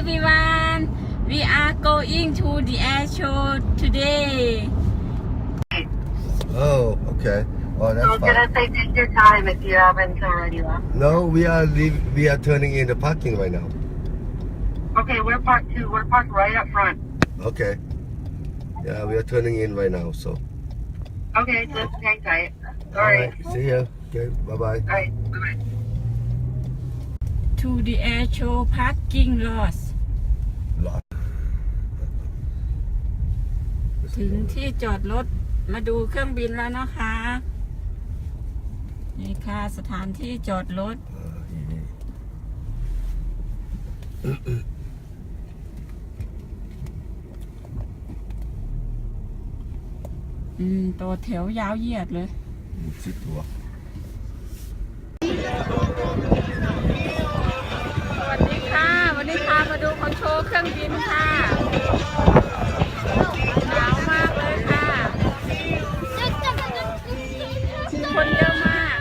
everyone. We are going to the air show today. Oh, okay. Oh, that's I'm gonna say take your time if you haven't already left. No, we are turning in the parking right now. Okay, we're parked too. We're parked right up front. Okay. Yeah, we are turning in right now, so. Okay, just hang tight. All right. See ya. Okay, bye-bye. All right. Bye-bye. To the air show parking lot. ถึงที่จอดรถมาดูเครื่องบินแล้วนะคะนี่ค่ะสถานที่จอดรถตัวแถวยาวเหยียดเลยสิบตัวสวัสดีค่ะวันนี้พามาดูของโชว์เครื่องบินค่ะหนาวมากเลยค่ะคนเยอะมาก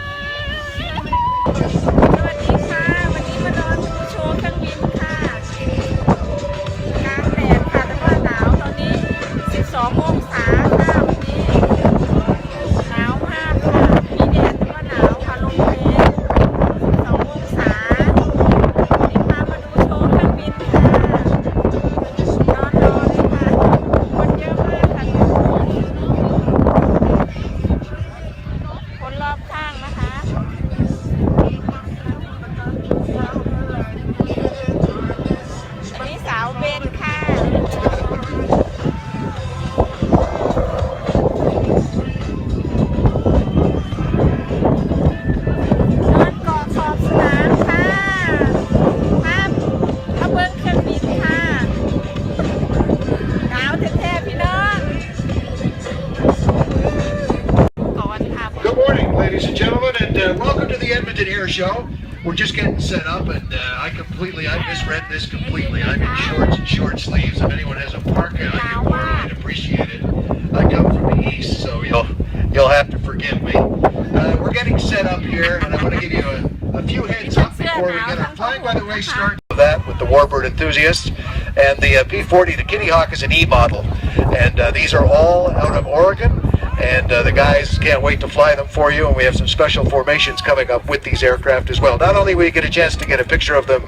สวัสดีค่ะวันนี้มารอดูโชว์เครื่องบินค่ะกลางแดดค่ะแต่ว่าหนาวตอนนี้12 องศาค่ะวันนี้หนาวมากค่ะมีแดดแต่ว่าหนาวค่ะลมแรง12 องศาวันนี้พามาดูโชว์เครื่องบินค่ะนอนรอเลยค่ะคนเยอะมากค่ะคนรอบข้างนะคะอันนี้สาวเบนค่ะนอนเกาะขอบสนามค่ะมาเบิ้งเครื่องบินค่ะหนาวแท้ๆพี่น้องก่อนค่ะ Good morning, ladies and gentlemen, and welcome to the Edmonton Air Show. We're just getting set up, and I misread this completely. I'm in shorts and short sleeves. If anyone has a parka, I can wear it and appreciate it. I come from the east, so you'll have to forgive me. We're getting set up here, and I'm going to give you a few heads up before we get our flying by the way started. That with the Warbird enthusiasts, and the P-40, the Kitty Hawk, is an E model, and these are all out of Oregon. And the guys can't wait to fly them for you, and we have some special formations coming up with these aircraft as well. Not only will you get a chance to get a picture of them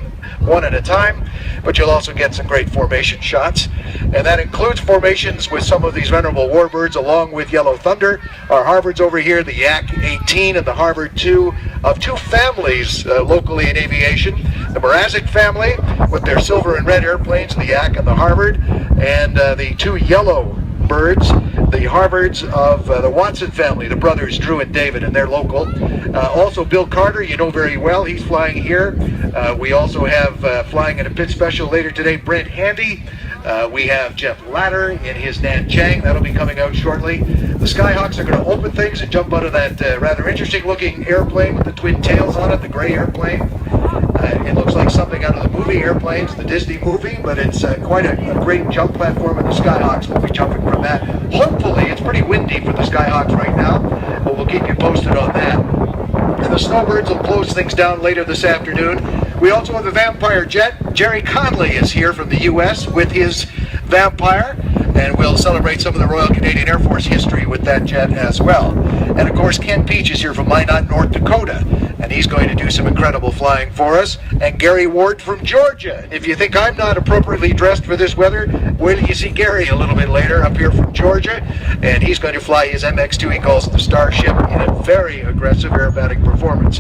one at a time, but you'll also get some great formation shots. And that includes formations with some of these venerable warbirds along with Yellow Thunder. Our Harvards over here, the Yak-18 and the Harvard 2, of two families locally in aviation. The Mrazek family with their silver and red airplanes, the Yak and the Harvard, and the two yellow birds, the Harvards of the Watson family, the brothers Drew and David, and they're local. Also Bill Carter, you know very well, he's flying here. We also have flying in a pit special later today, Brent Handy. We have Jeff Latter in his Nanchang, that'll be coming out shortly. The Skyhawks are going to open things and jump out of that rather interesting looking airplane with the twin tails on it, the gray airplane. It looks like something out of the movie Airplanes, the Disney movie, but it's quite a great jump platform, and the Skyhawks will be jumping from that. Hopefully, it's pretty windy for the Skyhawks right now, but we'll keep you posted on that. And the Snowbirds will close things down later this afternoon. We also have a Vampire jet. Jerry Conley is here from the U.S. with his Vampire, and we'll celebrate some of the Royal Canadian Air Force history with that jet as well. And of course, Ken Peach is here from Minot, North Dakota, and he's going to do some incredible flying for us. And Gary Ward from Georgia. If you think I'm not appropriately dressed for this weather, wait till you see Gary a little bit later up here from Georgia, and he's going to fly his MX-2, he calls it the Starship, in a very aggressive aerobatic performance.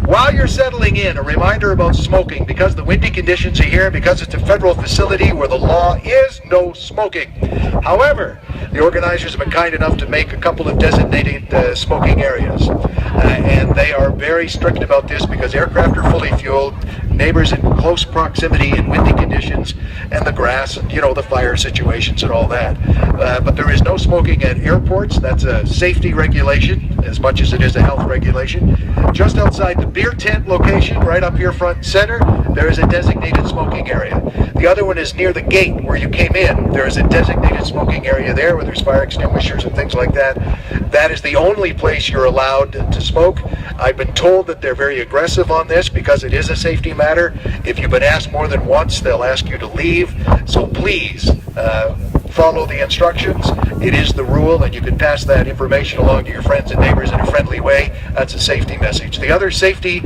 While you're settling in, a reminder about smoking. Because the windy conditions are here, because it's a federal facility where the law is no smoking. However, the organizers have been kind enough to make a couple of designated smoking areas. And they are very strict about this because aircraft are fully fueled, neighbors in close proximity in windy conditions, and the grass, and the fire situations and all that. But there is no smoking at airports. That's a safety regulation. as much as it is a health regulation. Just outside the beer tent location, right up here front and center, there is a designated smoking area. The other one is near the gate where you came in. There is a designated smoking area there where there's fire extinguishers and things like that. That is the only place you're allowed to smoke. I've been told that they're very aggressive on this because it is a safety matter. If you've been asked more than once, they'll ask you to leave. So please, follow the instructions. It is the rule, and you can pass that information along to your friends and neighbors in a friendly way. That's a safety message. The other safety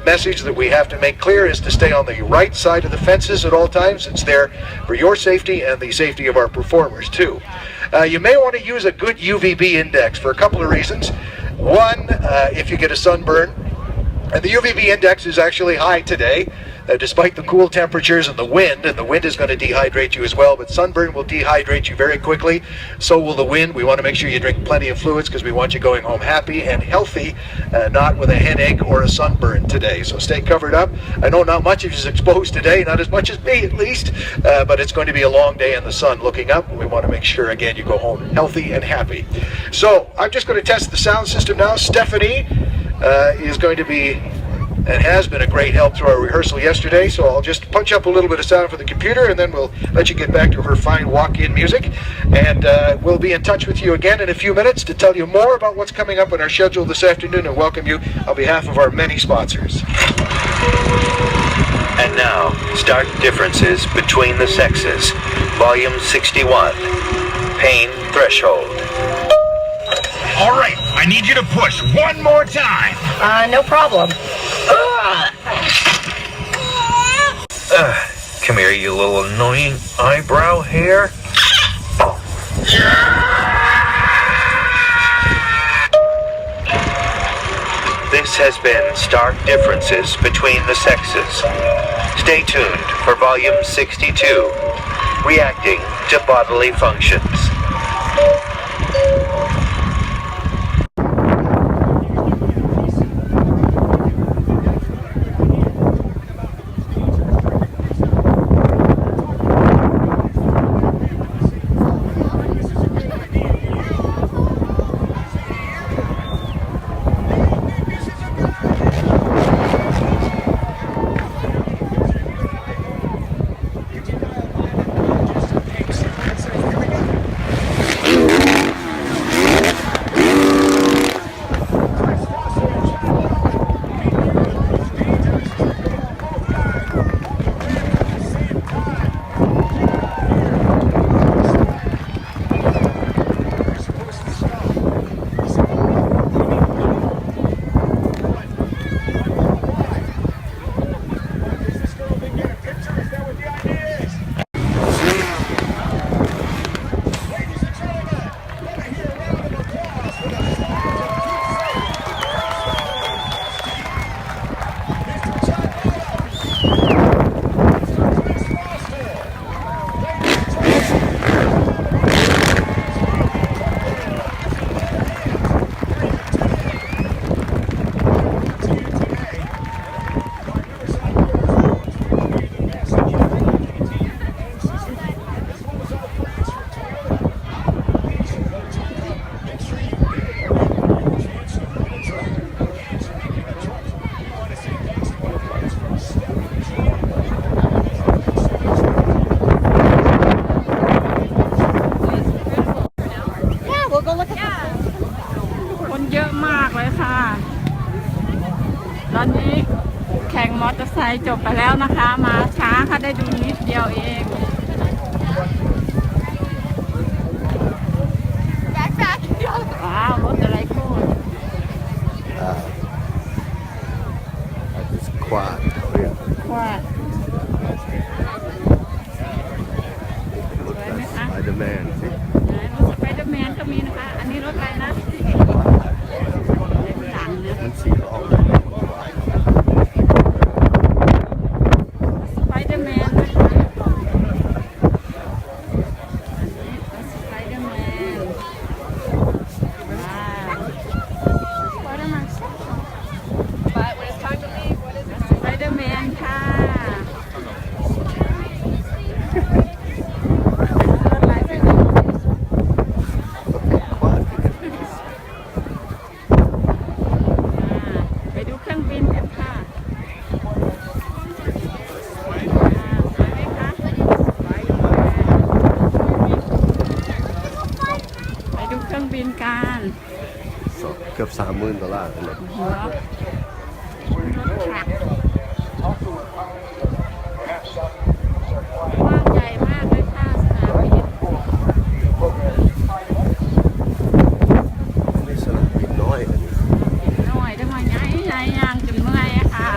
message that we have to make clear is to stay on the right side of the fences at all times. It's there for your safety and the safety of our performers too. You may want to use a good UVB index for a couple of reasons. One, if you get a sunburn, and the UVB index is actually high today, despite the cool temperatures and the wind is going to dehydrate you as well, but sunburn will dehydrate you very quickly. So will the wind. We want to make sure you drink plenty of fluids because we want you going home happy and healthy, not with a headache or a sunburn today. So stay covered up. I know not much of you is exposed today, not as much as me at least, but it's going to be a long day in the sun looking up. We want to make sure, again, you go home healthy and happy. So I'm just going to test the sound system now. Stephanie is going to be and has been a great help through our rehearsal yesterday, so I'll just punch up a little bit of sound for the computer and then we'll let you get back to her fine walk-in music, and we'll be in touch with you again in a few minutes to tell you more about what's coming up on our schedule this afternoon and welcome you on behalf of our many sponsors. And now, stark differences between the sexes, volume 61, pain threshold. All right, I need you to push one more time. No problem. Come here, you little annoying eyebrow hair. This has been Stark Differences Between the Sexes. Stay tuned for volume 62, Reacting to Bodily Functions.คนเยอะมากเลยค่ะตอนนี้แข่งมอเตอร์ไซค์จบไปแล้วนะคะมาช้าค่ะได้ดูนิดเดียวเองว้าวรถอะไรโคตร It's quad. Oh, yeah. ว่า Look like Spider-Man. See? รถสไปเดอร์แมนก็มีนะคะ อันนี้รถอะไรนะหลังนะ Let's see all that. สไปเดอร์แมนนะคะสไปเดอร์แมนว้าวสไปเดอร์แมนค่ะ เกือบ30,000 ดอลลาร์นะ กว้างใหญ่มากเลยค่ะสนามบิน อันนี้สนามบินน้อยอันนี้ หน่อยได้มาใหญ่ใหญ่ยางจนเมื่อยอะค่ะ